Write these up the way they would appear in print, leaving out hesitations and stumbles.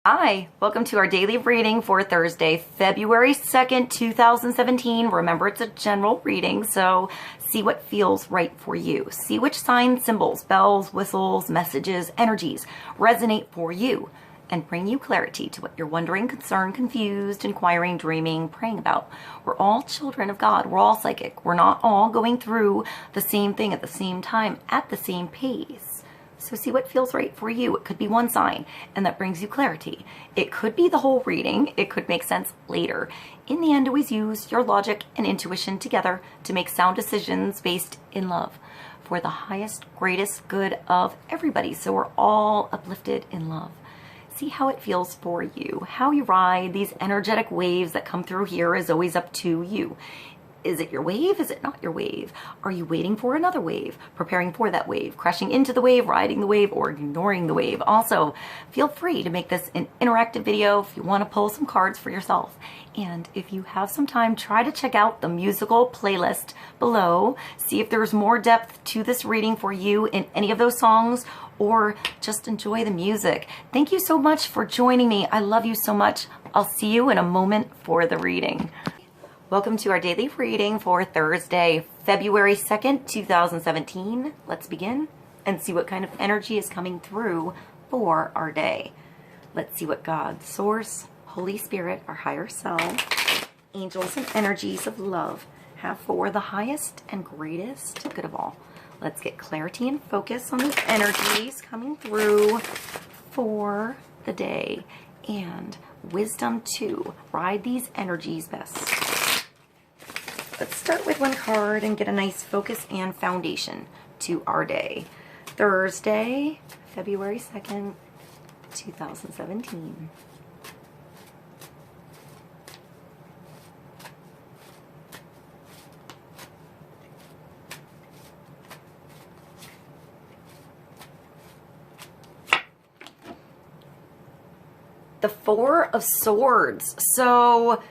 Hi, welcome to our daily reading for Thursday, February 2nd, 2017. Remember, it's a general reading, so see what feels right for you. See which signs, symbols, bells, whistles, messages, energies resonate for you and bring you clarity to what you're wondering, concerned, confused, inquiring, dreaming, praying about. We're all children of God. We're all psychic. We're not all going through the same thing at the same time, at the same pace. So see what feels right for you. It could be one sign, and that brings you clarity. It could be the whole reading. It could make sense later. In the end, always use your logic and intuition together to make sound decisions based in love for the highest, greatest good of everybody. So we're all uplifted in love. See how it feels for you. How you ride these energetic waves that come through here is always up to you. Is it your wave? Is it not your wave? Are you waiting for another wave, preparing for that wave, crashing into the wave, riding the wave, or ignoring the wave? Also, feel free to make this an interactive video if you want to pull some cards for yourself. And if you have some time, try to check out the musical playlist below. See if there's more depth to this reading for you in any of those songs, or just enjoy the music. Thank you so much for joining me. I love you so much. I'll see you in a moment for the reading. Welcome to our daily reading for Thursday, February 2nd, 2017. Let's begin and see what kind of energy is coming through for our day. Let's see what God, Source, Holy Spirit, our higher self, angels and energies of love have for the highest and greatest good of all. Let's get clarity and focus on the energies coming through for the day and wisdom to ride these energies best. Let's start with one card and get a nice focus and foundation to our day. Thursday, February 2nd, 2017. The Four of Swords. So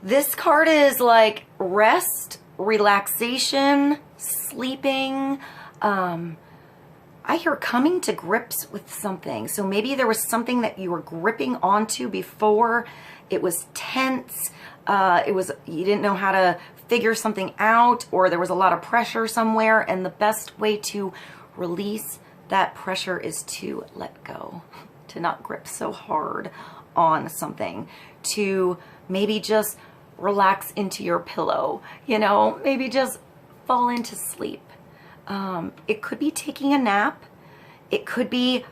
this card is like rest, relaxation, sleeping. I hear coming to grips with something. So maybe there was something that you were gripping onto before. It was tense. You didn't know how to figure something out, or there was a lot of pressure somewhere. And the best way to release that pressure is to let go, to not grip so hard on something, to maybe just relax into your pillow, maybe just fall into sleep. It could be taking a nap. It could be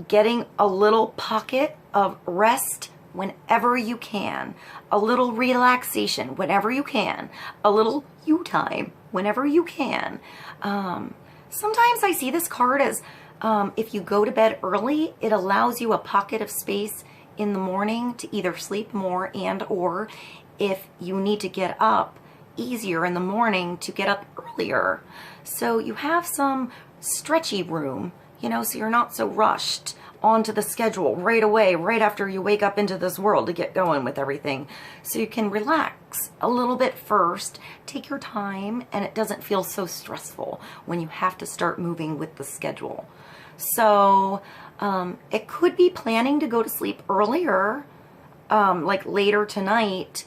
getting a little pocket of rest whenever you can, a little relaxation whenever you can, a little you time whenever you can. Sometimes I see this card as if you go to bed early, it allows you a pocket of space in the morning to either sleep more or if you need to get up easier in the morning to get up earlier. So you have some stretchy room, so you're not so rushed onto the schedule right away, right after you wake up into this world to get going with everything. So you can relax a little bit first, take your time, and it doesn't feel so stressful when you have to start moving with the schedule. So it could be planning to go to sleep earlier, like later tonight,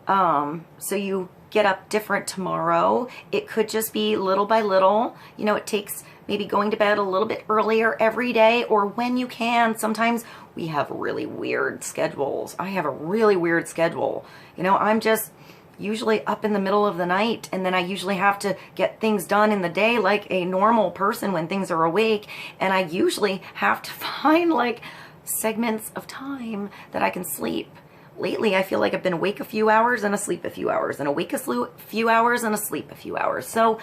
so you get up different tomorrow. It could just be little by little. It takes maybe going to bed a little bit earlier every day, or when you can. Sometimes we have really weird schedules. I have a really weird schedule. I'm just usually up in the middle of the night, and then I usually have to get things done in the day like a normal person when things are awake, and I usually have to find like segments of time that I can sleep. Lately, I feel like I've been awake a few hours and asleep a few hours, and awake a few hours and asleep a few hours. So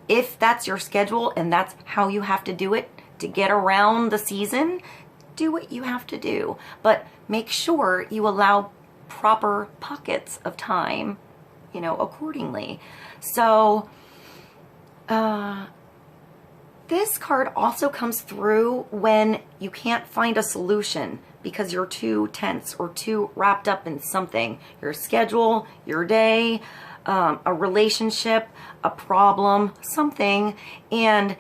if that's your schedule and that's how you have to do it to get around the season, do what you have to do. But make sure you allow proper pockets of time, accordingly. So this card also comes through when you can't find a solution because you're too tense or too wrapped up in something, your schedule, your day, a relationship, a problem, something, and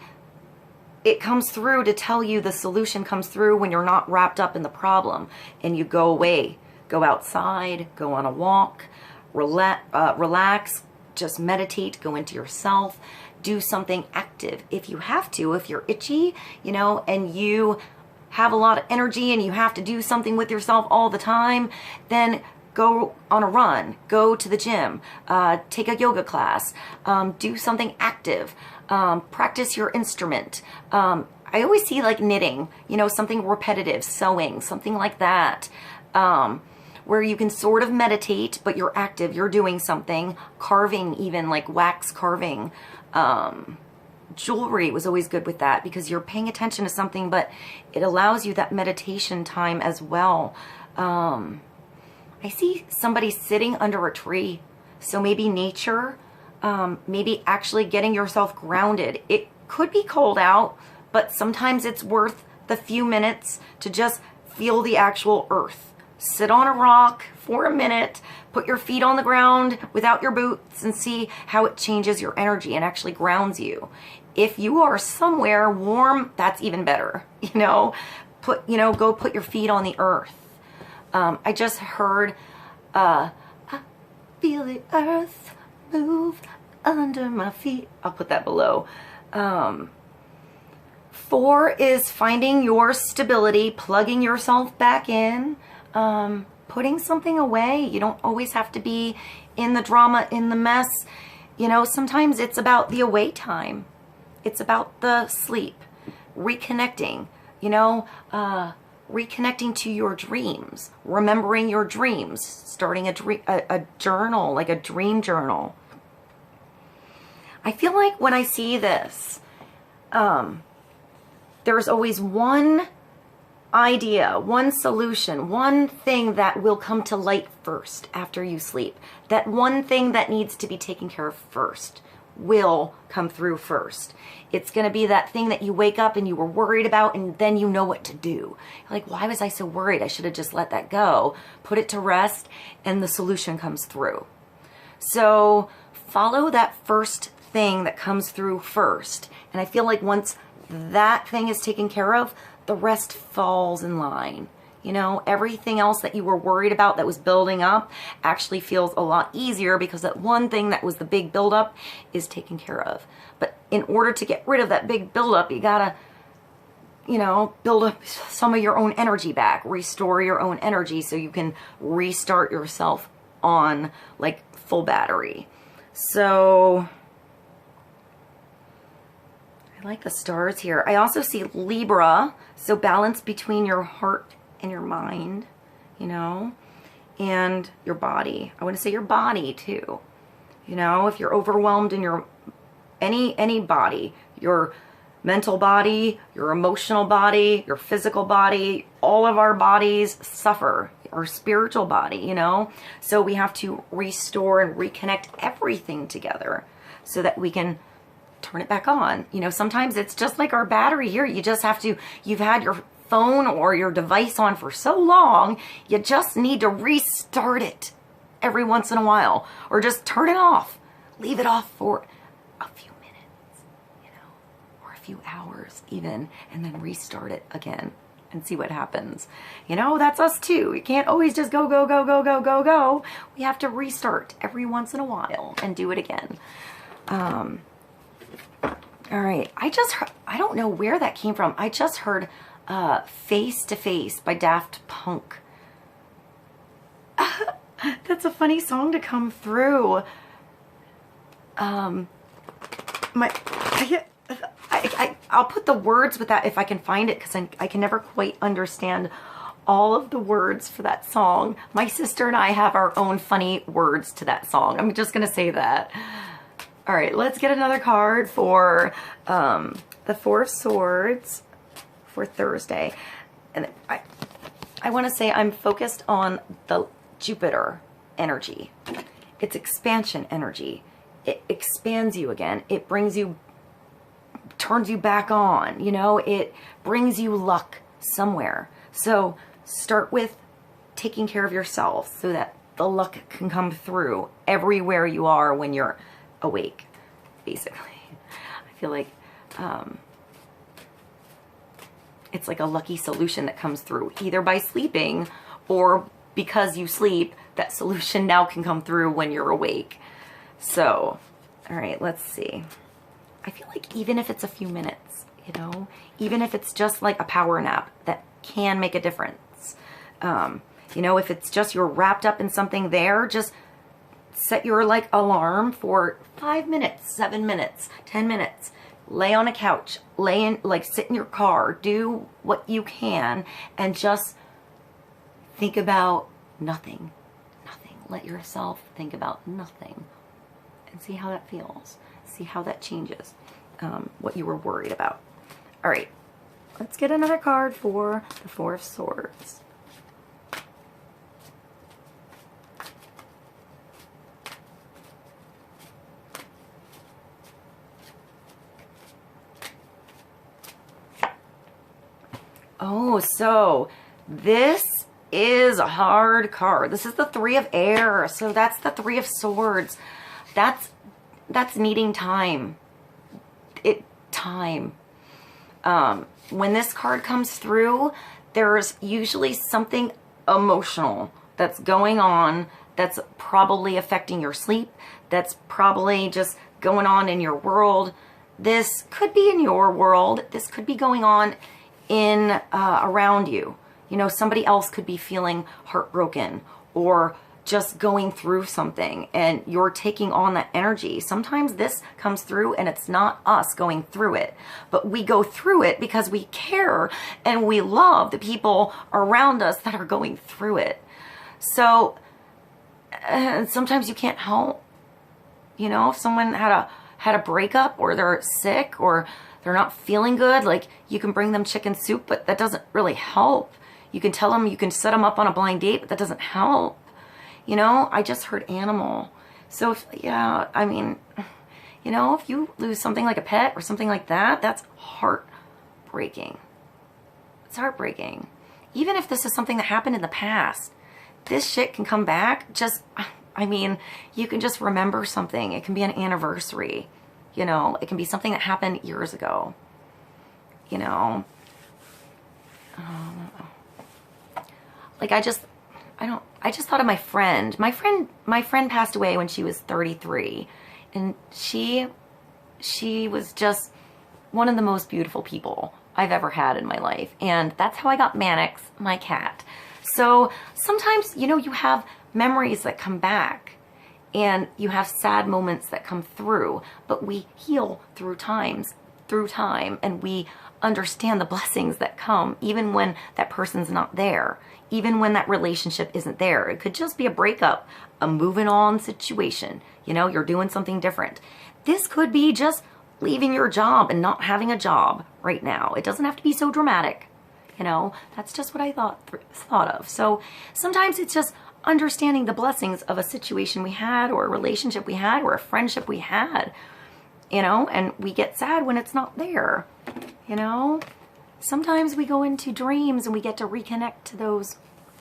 it comes through to tell you, the solution comes through when you're not wrapped up in the problem and you go away, go outside, go on a walk, relax, just meditate, go into yourself, do something active. If you have to, if you're itchy, you know, and you have a lot of energy and you have to do something with yourself all the time, then go on a run, go to the gym, take a yoga class, do something active, practice your instrument. I always see like knitting, you know, something repetitive, sewing, something like that, where you can sort of meditate, but you're active, you're doing something, carving, even like wax carving. Jewelry was always good with that because you're paying attention to something, but it allows you that meditation time as well. I see somebody sitting under a tree. So maybe nature, maybe actually getting yourself grounded. It could be cold out, but sometimes it's worth the few minutes to just feel the actual earth. Sit on a rock for a minute, put your feet on the ground without your boots and see how it changes your energy and actually grounds you. If you are somewhere warm, that's even better. You know, go put your feet on the earth. I just heard, I feel the earth move under my feet. I'll put that below. 4 is finding your stability, plugging yourself back in, putting something away. You don't always have to be in the drama, in the mess. You know, sometimes it's about the away time. It's about the sleep, reconnecting, you know, reconnecting to your dreams, remembering your dreams, starting a journal, like a dream journal. I feel like when I see this, there's always one idea, one solution, one thing that will come to light first after you sleep. That one thing that needs to be taken care of first will come through first. It's going to be that thing that you wake up and you were worried about, and then you know what to do. You're like, why was I so worried? I should have just let that go, put it to rest, and the solution comes through. So follow that first thing that comes through first. And I feel like once that thing is taken care of, the rest falls in line. You know, everything else that you were worried about that was building up actually feels a lot easier because that one thing that was the big buildup is taken care of. But in order to get rid of that big buildup, you gotta, you know, build up some of your own energy back, restore your own energy so you can restart yourself on like full battery. So I like the stars here. I also see Libra, so balance between your heart and your mind, you know, and your body. I want to say your body too. You know, if you're overwhelmed in your any body, your mental body, your emotional body, your physical body, all of our bodies suffer, our spiritual body, you know. So we have to restore and reconnect everything together so that we can turn it back on. You know, sometimes it's just like our battery here. You just have to, you've had your phone or your device on for so long, you just need to restart it every once in a while, or just turn it off, leave it off for a few minutes, you know, or a few hours even, and then restart it again and see what happens. You know, that's us too. You can't always just go, go, go, go, go, go, go. We have to restart every once in a while and do it again. All right, I don't know where that came from. I just heard Face to Face by Daft Punk. That's a funny song to come through. I'll put the words with that if I can find it, because I can never quite understand all of the words for that song. My sister and I have our own funny words to that song. I'm just going to say that. All right, let's get another card for the Four of Swords for Thursday. And I want to say I'm focused on the Jupiter energy. It's expansion energy. It expands you again. It brings you, turns you back on, you know, it brings you luck somewhere. So start with taking care of yourself so that the luck can come through everywhere you are when you're awake, basically. I feel like it's like a lucky solution that comes through, either by sleeping or because you sleep, that solution now can come through when you're awake. So, all right, let's see. I feel like even if it's a few minutes, you know, even if it's just like a power nap, that can make a difference. You know, if it's just you're wrapped up in something there, just set your like alarm for 5 minutes, 7 minutes, 10 minutes. Lay on a couch, lay in, like sit in your car, do what you can, and just think about nothing. Nothing. Let yourself think about nothing and see how that feels. See how that changes what you were worried about. All right, let's get another card for the Four of Swords. Oh, so this is a hard card. This is the Three of Air. So that's the Three of Swords. That's needing time. Time. When this card comes through, there's usually something emotional that's going on that's probably affecting your sleep. That's probably just going on in your world. This could be in your world. This could be going on in around you. You know, somebody else could be feeling heartbroken or just going through something and you're taking on that energy. Sometimes this comes through and it's not us going through it, but we go through it because we care and we love the people around us that are going through it. So sometimes you can't help. You know, if someone had a breakup or they're sick or they're not feeling good, like you can bring them chicken soup, but that doesn't really help. You can tell them, you can set them up on a blind date, but that doesn't help. You know, I just heard animal. So if, yeah, I mean, you know, if you lose something like a pet or something like that, that's heartbreaking. It's heartbreaking. Even if this is something that happened in the past, this shit can come back. Just, I mean, you can just remember something. It can be an anniversary. You know, it can be something that happened years ago. You know, like I just thought of my friend. My friend passed away when she was 33, and she was just one of the most beautiful people I've ever had in my life. And that's how I got Mannix, my cat. So sometimes, you know, you have memories that come back and you have sad moments that come through, but we heal through time, and we understand the blessings that come even when that person's not there, even when that relationship isn't there. It could just be a breakup, a moving on situation. You know, you're doing something different. This could be just leaving your job and not having a job right now. It doesn't have to be so dramatic. You know, that's just what I thought of. So sometimes it's just understanding the blessings of a situation we had, or a relationship we had, or a friendship we had, you know, and we get sad when it's not there. You know, sometimes we go into dreams and we get to reconnect to those,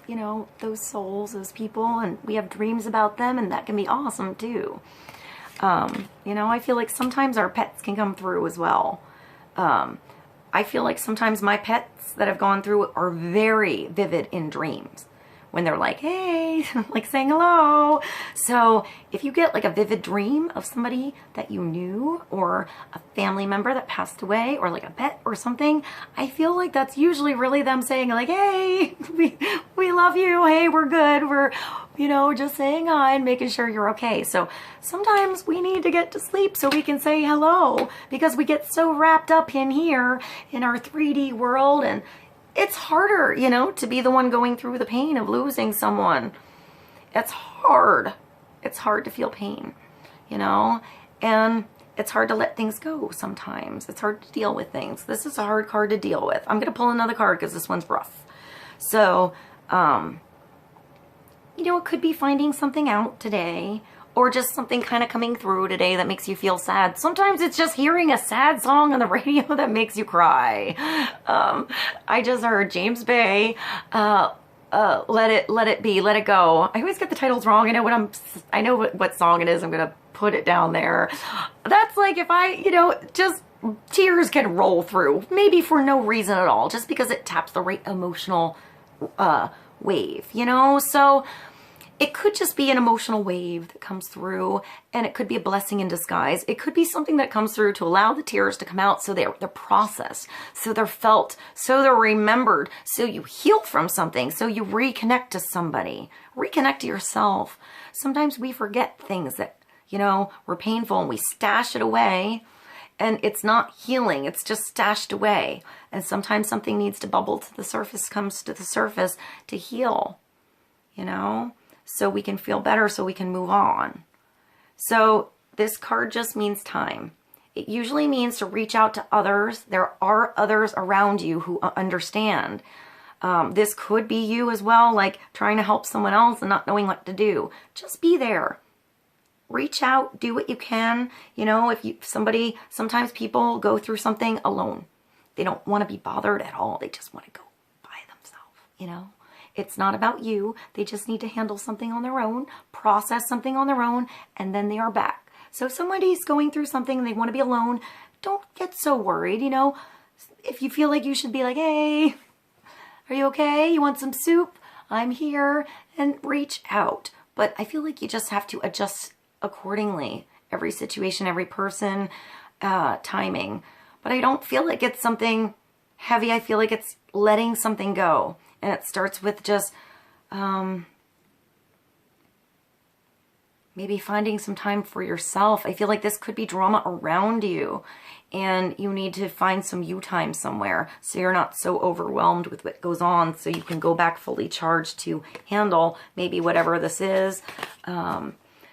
you know, those souls, those people, and we have dreams about them, and that can be awesome too. You know, I feel like sometimes our pets can come through as well. I feel like sometimes my pets that have gone through are very vivid in dreams. When they're like, hey, like saying hello. So if you get like a vivid dream of somebody that you knew, or a family member that passed away, or like a pet or something, I feel like that's usually really them saying like, hey, we love you. Hey, we're good. We're, you know, just saying hi and making sure you're okay. So sometimes we need to get to sleep so we can say hello, because we get so wrapped up in here in our 3D world, and it's harder, you know, to be the one going through the pain of losing someone. It's hard. It's hard to feel pain, you know, and it's hard to let things go sometimes. It's hard to deal with things. This is a hard card to deal with. I'm going to pull another card because this one's rough. So, you know, it could be finding something out today, or just something kind of coming through today that makes you feel sad. Sometimes it's just hearing a sad song on the radio that makes you cry. I just heard James Bay, let it be, let it go. I always get the titles wrong. I know what song it is. I'm gonna put it down there. That's like if I, you know, just tears can roll through, maybe for no reason at all, just because it taps the right emotional wave, you know? So it could just be an emotional wave that comes through, and it could be a blessing in disguise. It could be something that comes through to allow the tears to come out, so they're processed, so they're felt, so they're remembered, so you heal from something, so you reconnect to somebody, reconnect to yourself. Sometimes we forget things that, you know, were painful, and we stash it away, and it's not healing, it's just stashed away. And sometimes something needs to bubble to the surface, comes to the surface to heal, you know, so we can feel better, so we can move on. So this card just means time. It usually means to reach out to others. There are others around you who understand. This could be you as well, like trying to help someone else and not knowing what to do. Just be there. Reach out, do what you can. You know, sometimes people go through something alone. They don't want to be bothered at all. They just want to go by themselves, you know. It's not about you. They just need to handle something on their own, process something on their own, and then they are back. So if somebody's going through something and they want to be alone, don't get so worried, you know. If you feel like you should be like, hey, are you okay? You want some soup? I'm here. And reach out. But I feel like you just have to adjust accordingly. Every situation, every person, timing. But I don't feel like it's something heavy. I feel like it's letting something go. And it starts with just maybe finding some time for yourself. I feel like this could be drama around you, and you need to find some you time somewhere so you're not so overwhelmed with what goes on, so you can go back fully charged to handle maybe whatever this is.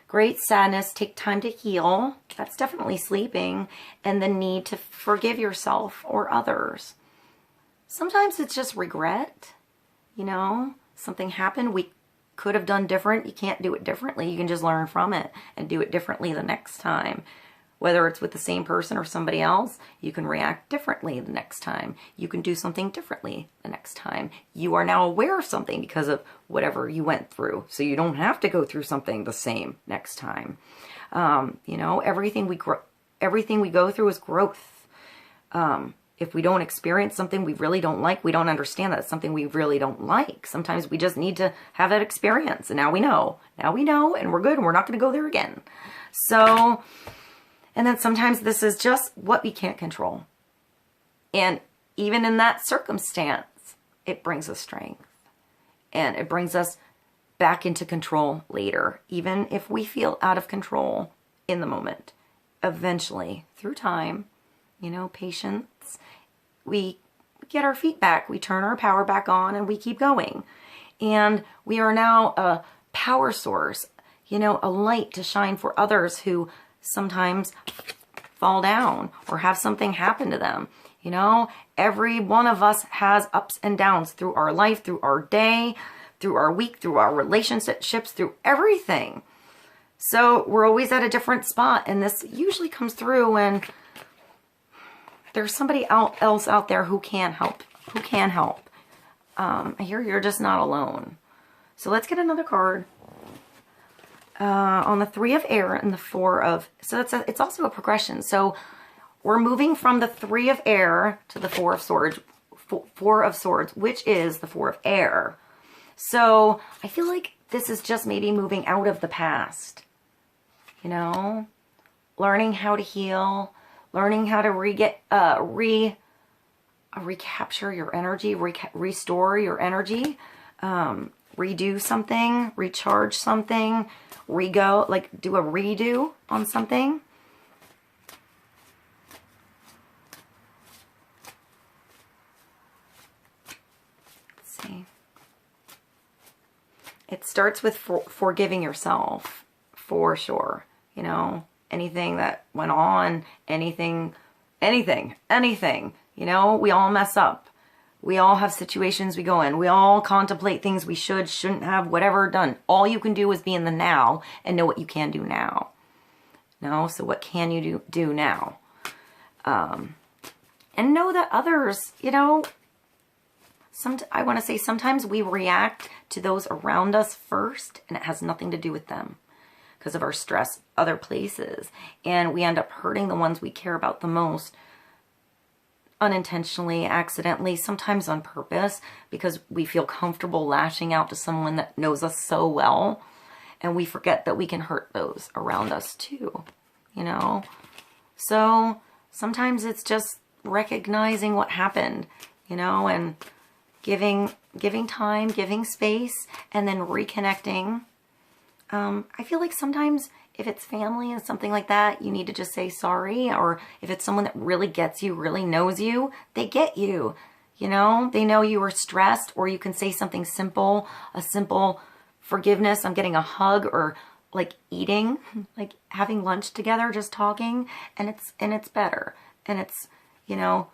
Great sadness, take time to heal. That's definitely sleeping. And the need to forgive yourself or others. Sometimes it's just regret, you know, something happened we could have done different. You can't do it differently. You can just learn from it and do it differently the next time. Whether it's with the same person or somebody else, you can react differently the next time. You can do something differently the next time. You are now aware of something because of whatever you went through. So you don't have to go through something the same next time. You know, everything we go through is growth. If we don't experience something we really don't like, we don't understand that it's something we really don't like. Sometimes we just need to have that experience. And now we know. Now we know, and we're good, and we're not going to go there again. So... and then sometimes this is just what we can't control. And even in that circumstance, it brings us strength. And it brings us back into control later. Even if we feel out of control in the moment. Eventually, through time, you know, patience, we get our feet back. We turn our power back on and we keep going. And we are now a power source, you know, a light to shine for others who sometimes fall down or have something happen to them. You know, every one of us has ups and downs through our life, through our day, through our week, through our relationships, through everything. So we're always at a different spot. And this usually comes through when there's somebody else out there who can help, I hear you're just not alone. So let's get another card. On the 3 of air and the 4 of, so it's also a progression. So we're moving from the 3 of air to the 4 of swords, 4 of swords, which is the 4 of air. So I feel like this is just maybe moving out of the past, you know, learning how to heal, learning how to recapture your energy, restore your energy, redo something, recharge something, do a redo on something. Let's see. It starts with forgiving yourself, for sure. You know, anything that went on, anything, you know, we all mess up. We all have situations we go in. We all contemplate things we shouldn't have, whatever done. All you can do is be in the now and know what you can do now. No, so what can you do now? And know that others, you know, I want to say sometimes we react to those around us first, and it has nothing to do with them because of our stress, other places. And we end up hurting the ones we care about the most unintentionally, accidentally, sometimes on purpose, because we feel comfortable lashing out to someone that knows us so well. And we forget that we can hurt those around us too, you know? So sometimes it's just recognizing what happened, you know, and giving time, giving space, and then reconnecting. I feel like sometimes if it's family and something like that, you need to just say sorry. Or if it's someone that really gets you, really knows you, they get you, you know? They know you were stressed, or you can say something simple, a simple forgiveness. I'm getting a hug, or like eating, like having lunch together, just talking, and it's better. And it's, you know,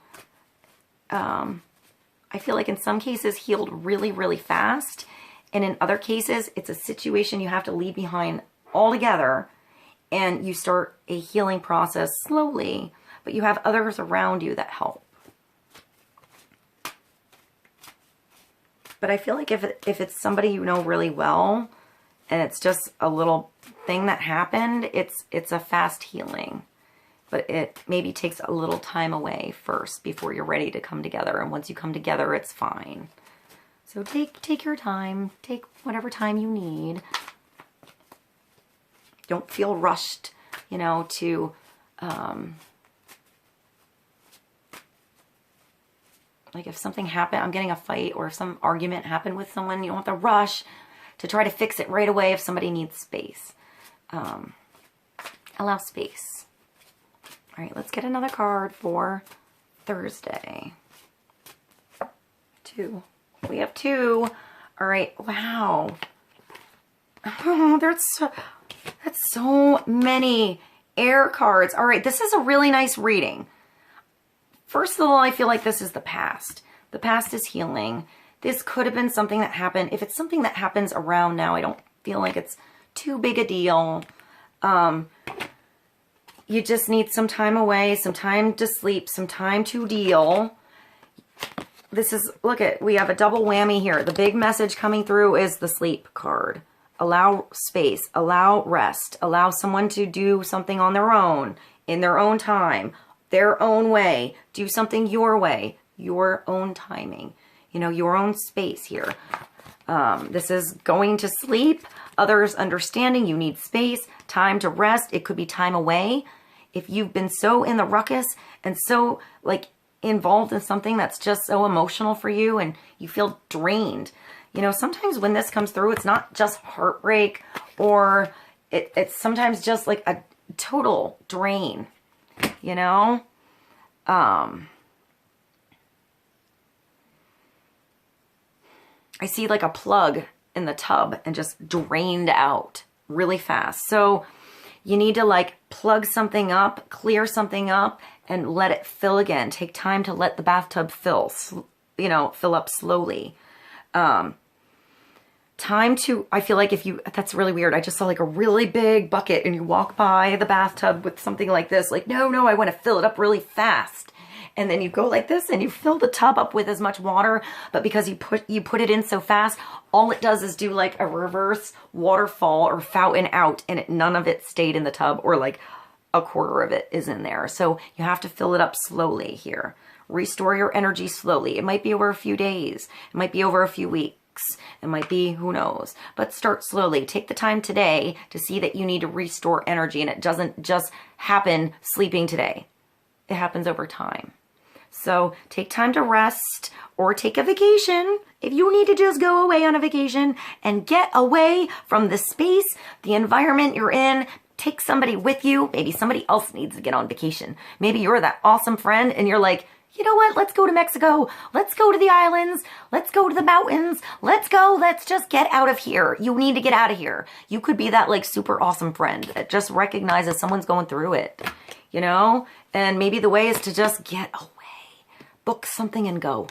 I feel like in some cases healed really, really fast. And in other cases, it's a situation you have to leave behind altogether, and you start a healing process slowly, but you have others around you that help. But I feel like if it's somebody you know really well, and it's just a little thing that happened, it's a fast healing. But it maybe takes a little time away first before you're ready to come together. And once you come together, it's fine. So take your time. Take whatever time you need. Don't feel rushed, you know, to like if something happened, I'm getting a fight, or if some argument happened with someone, you don't have to rush to try to fix it right away if somebody needs space. Allow space. All right, let's get another card for Thursday. 2. We have 2. All right, wow. Oh, that's so many air cards. All right, this is a really nice reading. First of all, I feel like this is the past. The past is healing. This could have been something that happened. If it's something that happens around now, I don't feel like it's too big a deal. You just need some time away, some time to sleep, some time to deal. This is, look at, we have a double whammy here. The big message coming through is the sleep card. Allow space, allow rest, allow someone to do something on their own, in their own time, their own way. Do something your way, your own timing, you know, your own space here. This is going to sleep, others understanding you need space, time to rest. It could be time away. If you've been so in the ruckus and so like involved in something that's just so emotional for you and you feel drained. You know, sometimes when this comes through, it's not just heartbreak, or it's sometimes just like a total drain, you know? I see like a plug in the tub and just drained out really fast. So you need to like plug something up, clear something up, and let it fill again. Take time to let the bathtub fill, you know, fill up slowly. Time to, I feel like if you, that's really weird. I just saw like a really big bucket and you walk by the bathtub with something like this, like, no, I want to fill it up really fast. And then you go like this and you fill the tub up with as much water, but because you put it in so fast, all it does is do like a reverse waterfall or fountain out, and none of it stayed in the tub, or like a quarter of it is in there. So you have to fill it up slowly here. Restore your energy slowly. It might be over a few days. It might be over a few weeks. It might be, who knows, but start slowly. Take the time today to see that you need to restore energy, and it doesn't just happen sleeping today. It happens over time. So take time to rest or take a vacation. If you need to just go away on a vacation and get away from the space, the environment you're in, take somebody with you. Maybe somebody else needs to get on vacation. Maybe you're that awesome friend and you're like, you know what? Let's go to Mexico. Let's go to the islands. Let's go to the mountains. Let's go. Let's just get out of here. You need to get out of here. You could be that like super awesome friend that just recognizes someone's going through it, you know? And maybe the way is to just get away. Book something and go,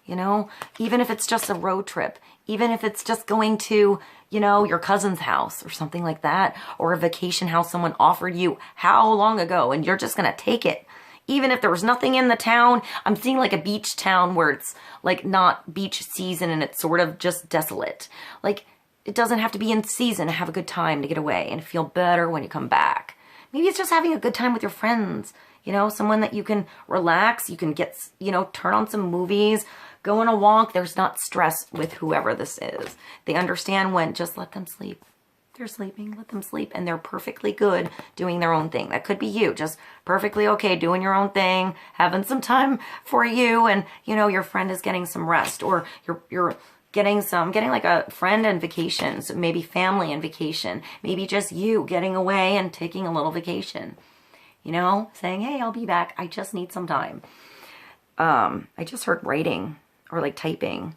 you know? Even if it's just a road trip, even if it's just going to, you know, your cousin's house or something like that, or a vacation house someone offered you how long ago, and you're just going to take it. Even if there was nothing in the town, I'm seeing like a beach town where it's like not beach season and it's sort of just desolate. Like it doesn't have to be in season to have a good time to get away and feel better when you come back. Maybe it's just having a good time with your friends, you know, someone that you can relax, you can get, you know, turn on some movies, go on a walk. There's not stress with whoever this is. They understand when, just let them sleep. They're sleeping, let them sleep, and they're perfectly good doing their own thing. That could be you, just perfectly okay doing your own thing, having some time for you, and, you know, your friend is getting some rest, or you're getting like a friend on vacation, so maybe family on vacation, maybe just you getting away and taking a little vacation, you know, saying, hey, I'll be back, I just need some time. I just heard writing, or like typing,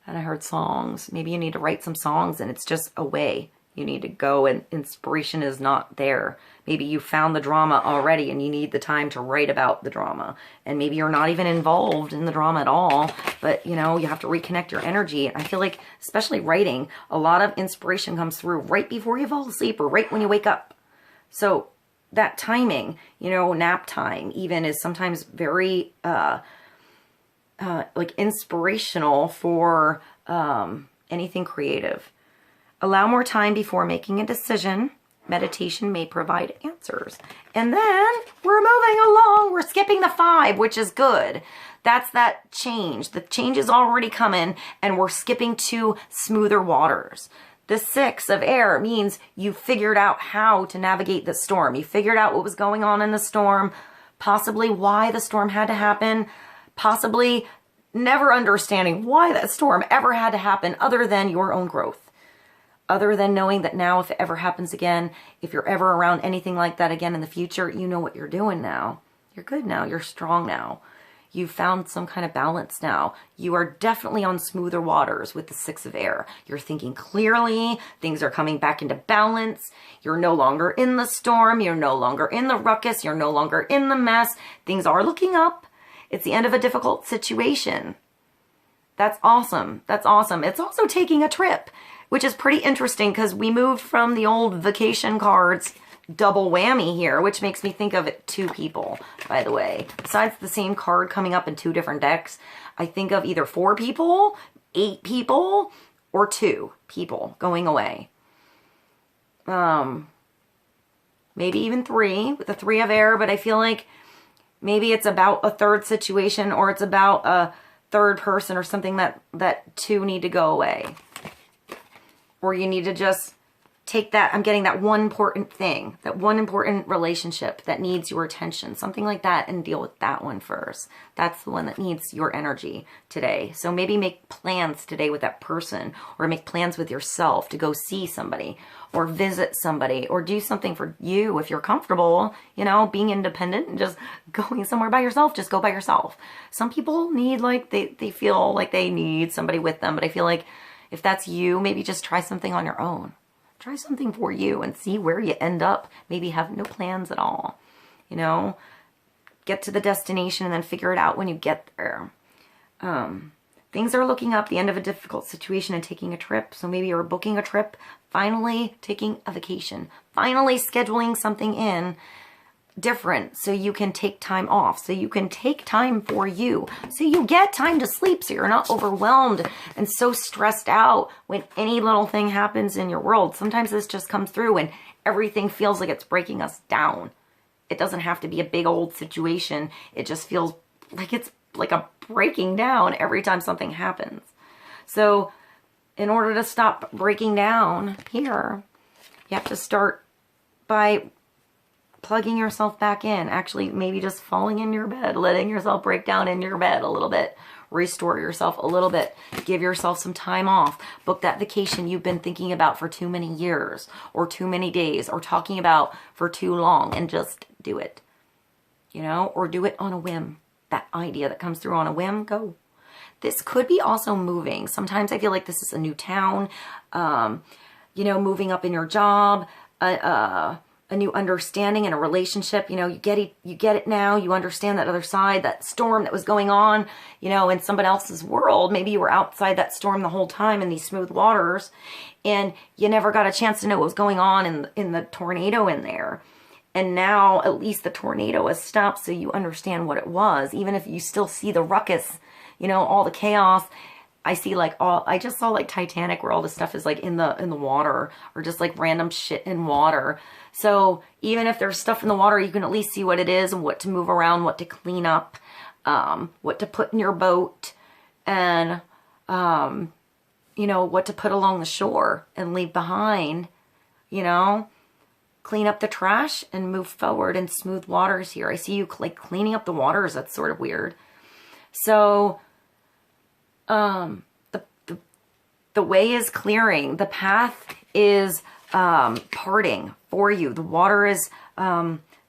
and I heard songs. Maybe you need to write some songs, and it's just a way. You need to go, and inspiration is not there. Maybe you found the drama already and you need the time to write about the drama. And maybe you're not even involved in the drama at all, but you know, you have to reconnect your energy. And I feel like, especially writing, a lot of inspiration comes through right before you fall asleep or right when you wake up. So that timing, you know, nap time even, is sometimes very like inspirational for anything creative. Allow more time before making a decision. Meditation may provide answers. And then we're moving along. We're skipping the 5, which is good. That's that change. The change is already coming, and we're skipping to smoother waters. The 6 of air means you figured out how to navigate the storm. You figured out what was going on in the storm, possibly why the storm had to happen, possibly never understanding why that storm ever had to happen other than your own growth. Other than knowing that now, if it ever happens again, if you're ever around anything like that again in the future, you know what you're doing now. You're good now. You're strong now. You've found some kind of balance now. You are definitely on smoother waters with the 6 of air. You're thinking clearly. Things are coming back into balance. You're no longer in the storm. You're no longer in the ruckus. You're no longer in the mess. Things are looking up. It's the end of a difficult situation. That's awesome. That's awesome. It's also taking a trip, which is pretty interesting because we moved from the old vacation cards, double whammy here, which makes me think of it 2 people, by the way. Besides the same card coming up in 2 different decks, I think of either 4 people, 8 people, or 2 people going away. Maybe even 3 with the 3 of air, but I feel like maybe it's about a 3rd situation, or it's about a 3rd person or something that 2 need to go away. Or you need to just take that, I'm getting that one important thing, that one important relationship that needs your attention, something like that, and deal with that one first. That's the one that needs your energy today. So maybe make plans today with that person, or make plans with yourself to go see somebody, or visit somebody, or do something for you if you're comfortable, you know, being independent and just going somewhere by yourself. Just go by yourself. Some people need, like, they feel like they need somebody with them, but I feel like if that's you, maybe just try something on your own. Try something for you and see where you end up. Maybe have no plans at all. You know, get to the destination and then figure it out when you get there. Things are looking up, the end of a difficult situation and taking a trip. So maybe you're booking a trip, finally taking a vacation, finally scheduling something in different so you can take time off, so you can take time for you, so you get time to sleep, so you're not overwhelmed and so stressed out when any little thing happens in your world. Sometimes this just comes through and everything feels like it's breaking us down. It doesn't have to be a big old situation. It just feels like it's like a breaking down every time something happens. So in order to stop breaking down here, you have to start by plugging yourself back in. Actually, maybe just falling in your bed, letting yourself break down in your bed a little bit. Restore yourself a little bit. Give yourself some time off. Book that vacation you've been thinking about for too many years, or too many days, or talking about for too long, and just do it. You know, or do it on a whim. That idea that comes through on a whim, go. This could be also moving. Sometimes I feel like this is a new town, you know, moving up in your job, a new understanding in a relationship. You know, you get it now. You understand that other side, that storm that was going on, you know, in somebody else's world. Maybe you were outside that storm the whole time in these smooth waters, and you never got a chance to know what was going on in the tornado in there. And now at least the tornado has stopped, so you understand what it was. Even if you still see the ruckus, you know, all the chaos, I see like I just saw like Titanic where all this stuff is like in the water, or just like random shit in water. So even if there's stuff in the water, you can at least see what it is and what to move around, what to clean up, what to put in your boat, and, you know, what to put along the shore and leave behind, you know, clean up the trash and move forward in smooth waters here. I see you like cleaning up the waters. That's sort of weird. So, the way is clearing. The path is, parting for you. The water is,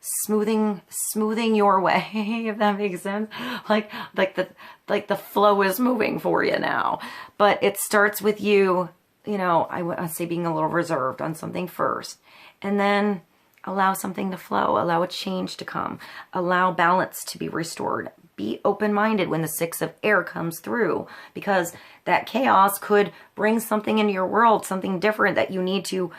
smoothing your way, if that makes sense. Like the flow is moving for you now. But it starts with you, you know, I would say being a little reserved on something first, and then allow something to flow, allow a change to come, allow balance to be restored. Be open-minded when the 6 of air comes through, because that chaos could bring something into your world, something different that you need to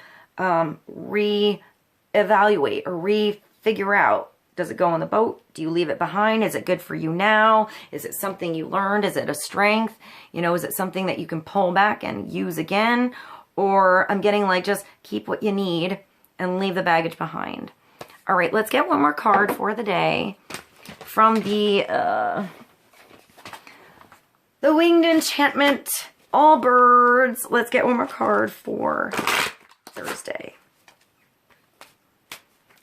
re-evaluate or re-figure out. Does it go on the boat? Do you leave it behind? Is it good for you now? Is it something you learned? Is it a strength? You know, is it something that you can pull back and use again? Or I'm getting like, just keep what you need and leave the baggage behind. All right, let's get one more card for the day from the Winged Enchantment, All Birds. Let's get one more card for Thursday.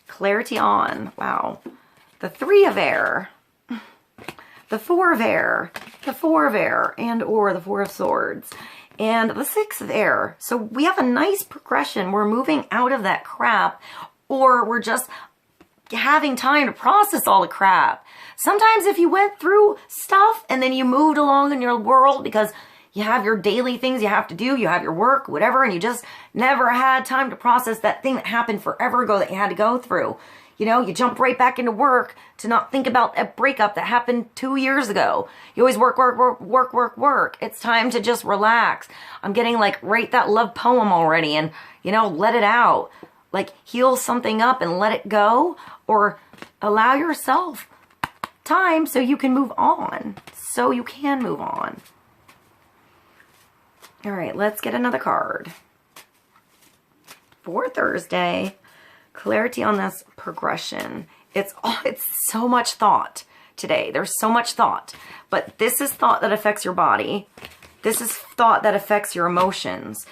Clarity on. Wow. The 3 of air, the 4 of air, the 4 of air, and or the 4 of swords, and the 6 of air. So we have a nice progression. We're moving out of that crap, or we're just having time to process all the crap. Sometimes if you went through stuff and then you moved along in your world because you have your daily things you have to do, you have your work, whatever, and you just never had time to process that thing that happened forever ago that you had to go through. You know, you jump right back into work to not think about a breakup that happened 2 years ago. You always work, work, work, work, work, work. It's time to just relax. I'm getting like, write that love poem already and, you know, let it out. Like, heal something up and let it go, or allow yourself time so you can move on. So you can move on. All right, let's get another card for Thursday. Clarity on this progression. It's so much thought today. There's so much thought, but this is thought that affects your body. This is thought that affects your emotions.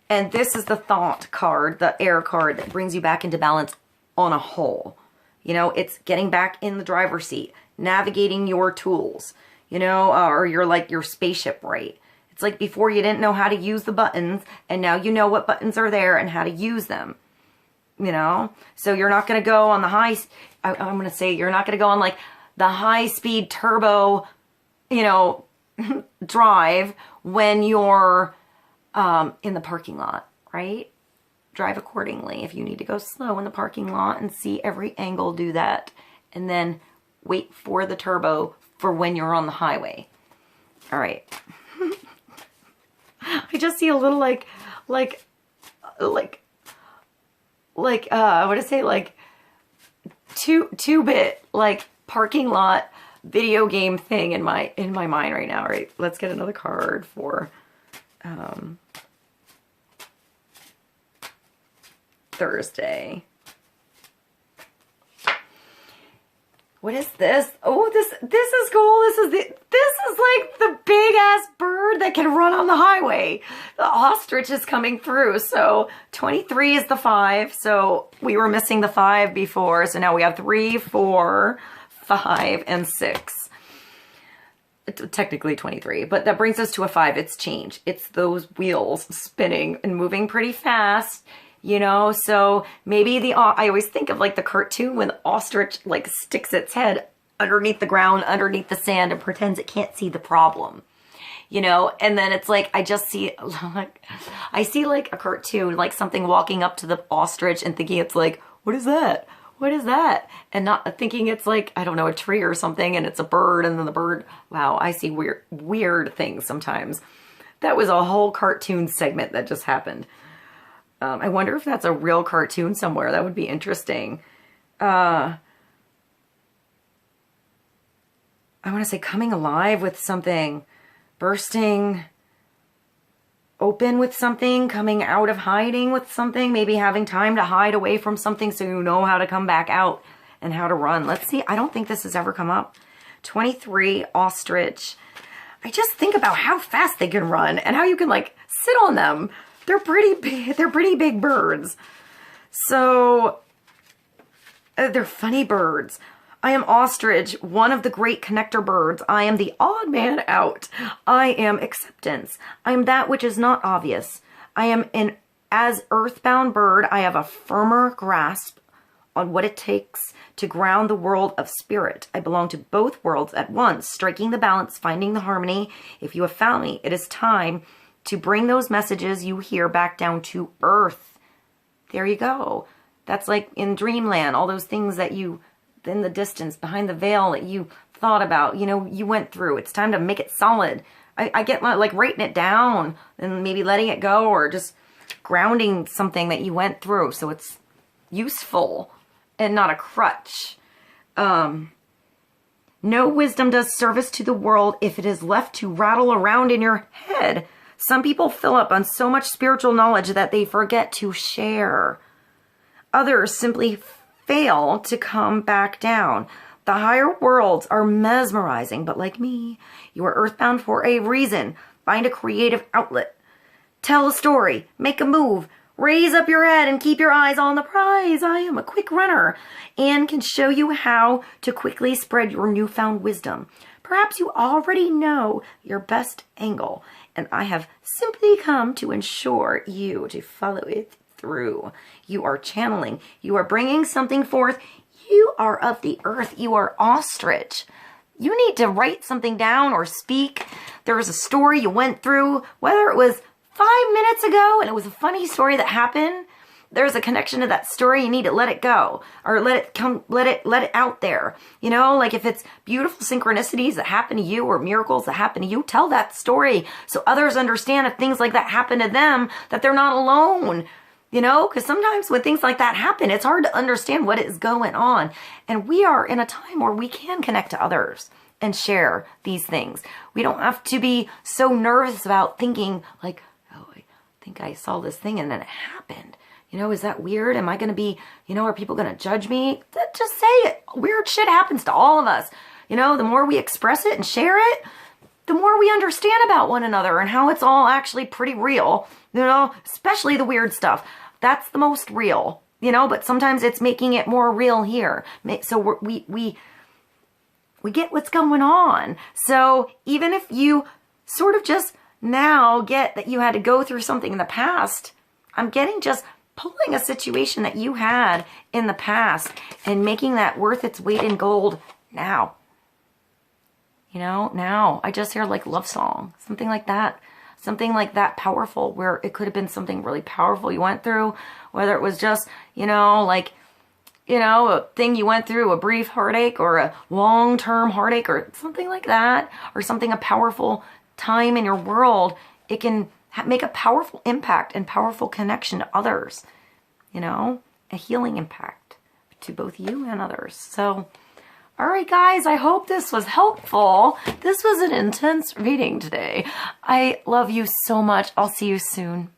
And this is the thought card, the air card, that brings you back into balance on a whole. You know, it's getting back in the driver's seat, navigating your tools, you know, or your spaceship right. It's like before you didn't know how to use the buttons, and now you know what buttons are there and how to use them. You know, so you're not going to go on the I'm going to say you're not going to go on like the high speed turbo, you know, drive when you're in the parking lot, right? Drive accordingly. If you need to go slow in the parking lot and see every angle, do that. And then wait for the turbo for when you're on the highway. All right. I just see a little what to say, like 2-bit like parking lot video game thing in my mind right now. All right, let's get another card for Thursday. What is this? Oh, this is cool. This is like the big ass bird that can run on the highway. The ostrich is coming through. So 23 is the 5. So we were missing the 5 before. So now we have 3, 4, 5, and 6. It's technically 23, but that brings us to a 5. It's change. It's those wheels spinning and moving pretty fast. You know, so maybe I always think of like the cartoon when the ostrich like sticks its head underneath the ground, underneath the sand, and pretends it can't see the problem. You know, and then it's like, I see like a cartoon, like something walking up to the ostrich and thinking it's like, what is that? What is that? And not thinking it's like, I don't know, a tree or something, and it's a bird, and then the bird, wow, I see weird things sometimes. That was a whole cartoon segment that just happened. I wonder if that's a real cartoon somewhere. That would be interesting. I want to say coming alive with something. bursting open with something, coming out of hiding with something, maybe having time to hide away from something so you know how to come back out and how to run. Let's see. I don't think this has ever come up. 23, ostrich. I just think about how fast they can run and how you can like sit on them. They're pretty big. They're pretty big birds. So they're funny birds. I am ostrich, one of the great connector birds. I am the odd man out. I am acceptance. I am that which is not obvious. I am an as earthbound bird. I have a firmer grasp on what it takes to ground the world of spirit. I belong to both worlds at once, striking the balance, finding the harmony. If you have found me, it is time to bring those messages you hear back down to earth. There you go. That's like in dreamland, all those things that you, in the distance, behind the veil, that you thought about, you know, you went through. It's time to make it solid. I get my, like writing it down and maybe letting it go, or just grounding something that you went through so it's useful and not a crutch. No wisdom does service to the world if it is left to rattle around in your head. Some people fill up on so much spiritual knowledge that they forget to share. Others simply fail to come back down. The higher worlds are mesmerizing, but like me, you are earthbound for a reason. Find a creative outlet. Tell a story. Make a move. Raise up your head and keep your eyes on the prize. I am a quick runner and can show you how to quickly spread your newfound wisdom. Perhaps you already know your best angle, and I have simply come to ensure you to follow it through. You are channeling. You are bringing something forth. You are of the earth. You are ostrich. You need to write something down or speak. There was a story you went through, whether it was 5 minutes ago and it was a funny story that happened. There's a connection to that story. You need to let it go, or let it come, let it out there. You know, like if it's beautiful synchronicities that happen to you or miracles that happen to you, tell that story so others understand if things like that happen to them, that they're not alone. You know, because sometimes when things like that happen, it's hard to understand what is going on. And we are in a time where we can connect to others and share these things. We don't have to be so nervous about thinking like, oh, I think I saw this thing and then it happened. You know, is that weird? Am I going to be, you know, are people going to judge me? Just say it. Weird shit happens to all of us. You know, the more we express it and share it, the more we understand about one another and how it's all actually pretty real. You know, especially the weird stuff. That's the most real, you know, but sometimes it's making it more real here. So we get what's going on. So even if you sort of just now get that you had to go through something in the past, I'm getting just pulling a situation that you had in the past and making that worth its weight in gold now. You know, now I just hear like love song, something like that. Something like that powerful, where it could have been something really powerful you went through, whether it was just, you know, like, you know, a thing you went through, a brief heartache or a long-term heartache or something like that, or something, a powerful time in your world. It can make a powerful impact and powerful connection to others, you know, a healing impact to both you and others. So, all right, guys, I hope this was helpful. This was an intense reading today. I love you so much. I'll see you soon.